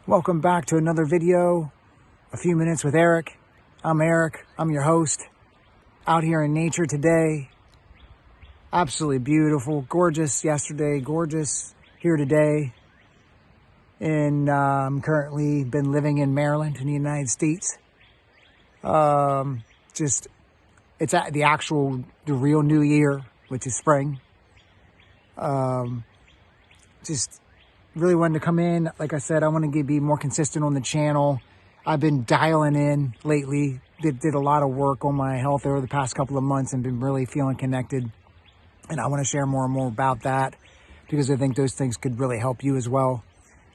Welcome back to another video, A Few Minutes with Eric. I'm Eric, I'm your host. Out here in nature today. Absolutely beautiful, gorgeous yesterday, gorgeous here today. And I'm currently been living in Maryland in the United States. It's the real new year, which is spring. Just really wanted to come in. Like I said, I want to be more consistent on the channel. I've been dialing in lately. Did a lot of work on my health over the past couple of months and been really feeling connected. And I want to share more and more about that because I think those things could really help you as well.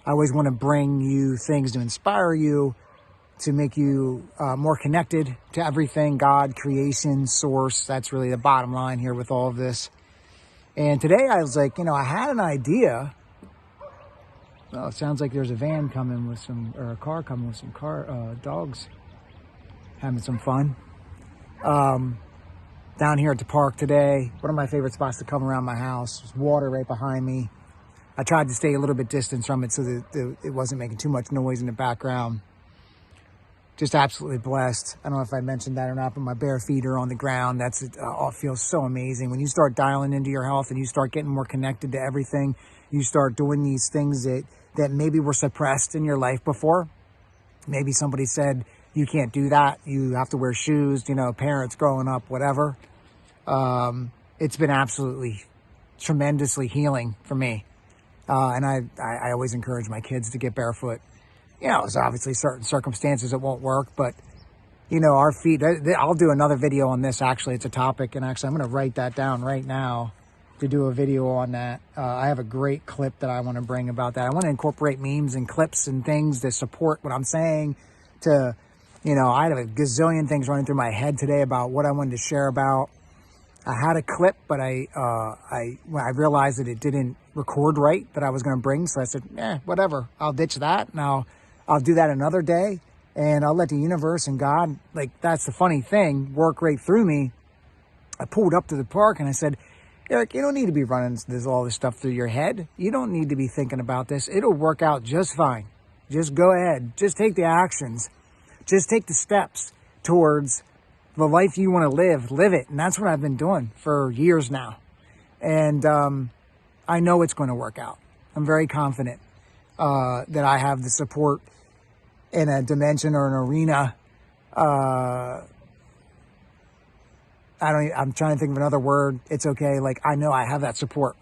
I always want to bring you things to inspire you, to make you more connected to everything, God, creation, source. That's really the bottom line here with all of this. And today I was like, I had an idea. Well, it sounds like there's a van coming with or a car coming with some dogs having some fun. Down here at the park today, one of my favorite spots to come around my house. There's water right behind me. I tried to stay a little bit distant from it so that it wasn't making too much noise in the background. Just absolutely blessed. I don't know if I mentioned that or not, but my bare feet are on the ground. It feels so amazing. When you start dialing into your health and you start getting more connected to everything, you start doing these things that maybe were suppressed in your life before. Maybe somebody said, you can't do that. You have to wear shoes, parents growing up, whatever. It's been absolutely tremendously healing for me. And I always encourage my kids to get barefoot. There's obviously certain circumstances it won't work, but our feet, I'll do another video on this. Actually, it's a topic, and actually I'm going to write that down right now to do a video on that. I have a great clip that I want to bring about that. I want to incorporate memes and clips and things that support what I'm saying I had a gazillion things running through my head today about what I wanted to share about. I had a clip, but when I realized that it didn't record right that I was going to bring, so I said, whatever, I'll ditch that. Now I'll do that another day, and I'll let the universe and God, that's the funny thing, work right through me. I pulled up to the park and I said, Eric, you don't need to be running all this stuff through your head. You don't need to be thinking about this. It'll work out just fine. Just go ahead. Just take the actions. Just take the steps towards the life you want to live it. And that's what I've been doing for years now. And I know it's going to work out. I'm very confident that I have the support in a dimension or an arena. I'm trying to think of another word. It's okay. I know I have that support.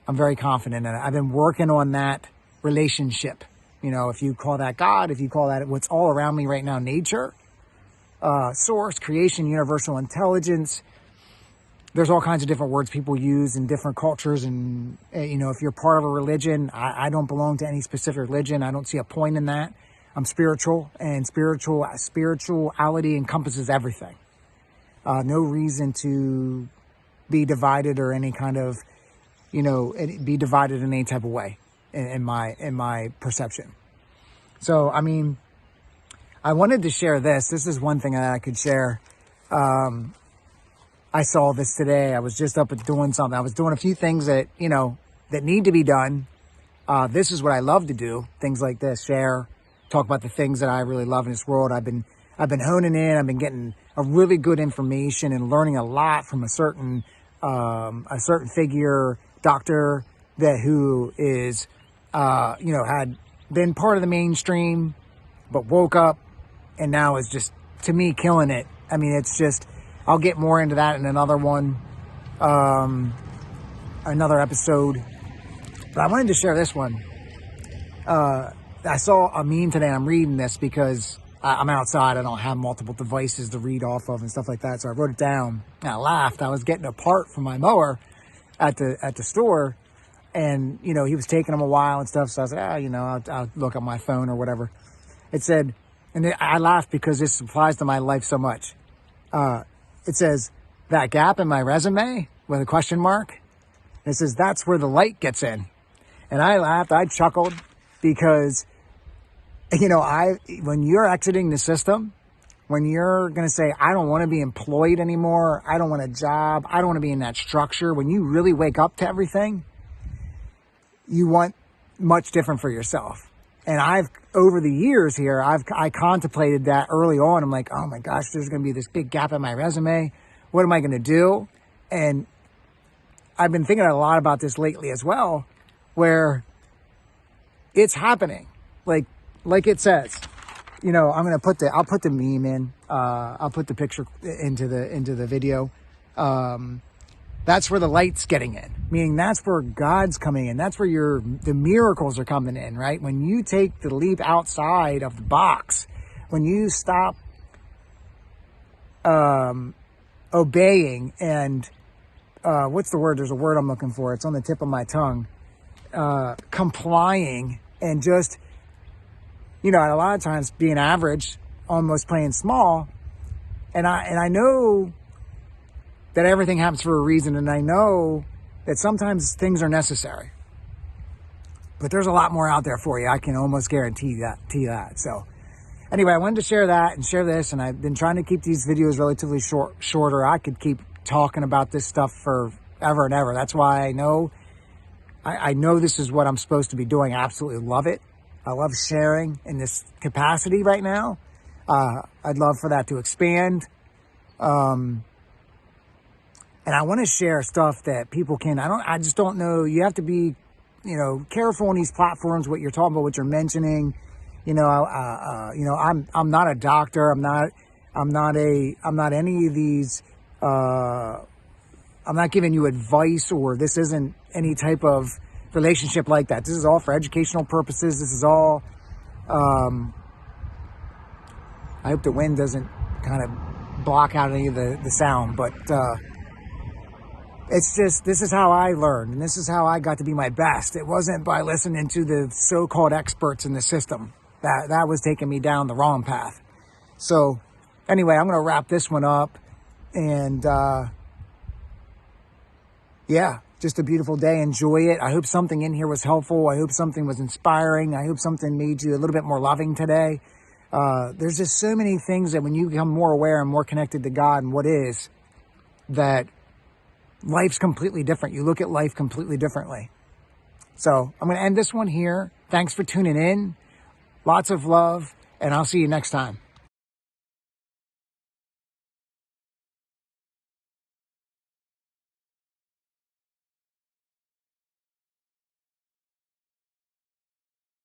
I'm very confident in it. I've been working on that relationship. If you call that God, if you call that what's all around me right now, nature, source, creation, universal intelligence. There's all kinds of different words people use in different cultures. And, if you're part of a religion, I don't belong to any specific religion. I don't see a point in that. I'm spiritual, and spirituality encompasses everything. No reason to be divided or any kind of, be divided in any type of way in my perception. So, I wanted to share this. This is one thing that I could share. I saw this today. I was just up and doing something. I was doing a few things that, that need to be done. This is what I love to do. Things like this, share, talk about the things that I really love in this world. I've been honing in. I've been getting a really good information and learning a lot from a certain figure, doctor who is, had been part of the mainstream, but woke up and now is just, to me, killing it. It's just, I'll get more into that in another one, another episode. But I wanted to share this one. I saw a meme today, and I'm reading this because I'm outside. I don't have multiple devices to read off of and stuff like that. So I wrote it down and I laughed. I was getting a part from my mower at the store, and he was taking them a while and stuff. So I was like, I'll look at my phone or whatever. It said, and I laughed because this applies to my life so much. It says, that gap in my resume with a question mark. It says, that's where the light gets in. And I laughed. I chuckled because, when you're exiting the system, when you're going to say, I don't want to be employed anymore, I don't want a job, I don't want to be in that structure, when you really wake up to everything, you want much different for yourself. And over the years here, I contemplated that early on. I'm like, oh my gosh, there's going to be this big gap in my resume. What am I going to do? And I've been thinking a lot about this lately as well, where it's happening. Like it says, you know, I'll put the meme in, I'll put the picture into the video. That's where the light's getting in, meaning that's where God's coming in. That's where the miracles are coming in, right? When you take the leap outside of the box, when you stop obeying and, what's the word? There's a word I'm looking for. It's on the tip of my tongue. Complying and just, you know, a lot of times being average, almost playing small. And I know that everything happens for a reason. And I know that sometimes things are necessary, but there's a lot more out there for you. I can almost guarantee that. So anyway, I wanted to share that and share this. And I've been trying to keep these videos relatively shorter. I could keep talking about this stuff for ever and ever. That's why I know this is what I'm supposed to be doing. I absolutely love it. I love sharing in this capacity right now. I'd love for that to expand. And I want to share stuff that people can, I just don't know. You have to be, you know, careful on these platforms, what you're talking about, what you're mentioning. You know, I'm not a doctor. I'm not any of these, I'm not giving you advice, or this isn't any type of relationship like that. This is all for educational purposes. This is all, I hope the wind doesn't kind of block out any of the sound, but, it's just, this is how I learned, and this is how I got to be my best. It wasn't by listening to the so-called experts in the system. That was taking me down the wrong path. So anyway, I'm going to wrap this one up, and yeah, just a beautiful day. Enjoy it. I hope something in here was helpful. I hope something was inspiring. I hope something made you a little bit more loving today. There's just so many things that when you become more aware and more connected to God and what is, that life's completely different. You look at life completely differently. So I'm going to end this one here. Thanks for tuning in. Lots of love, and I'll see you next time.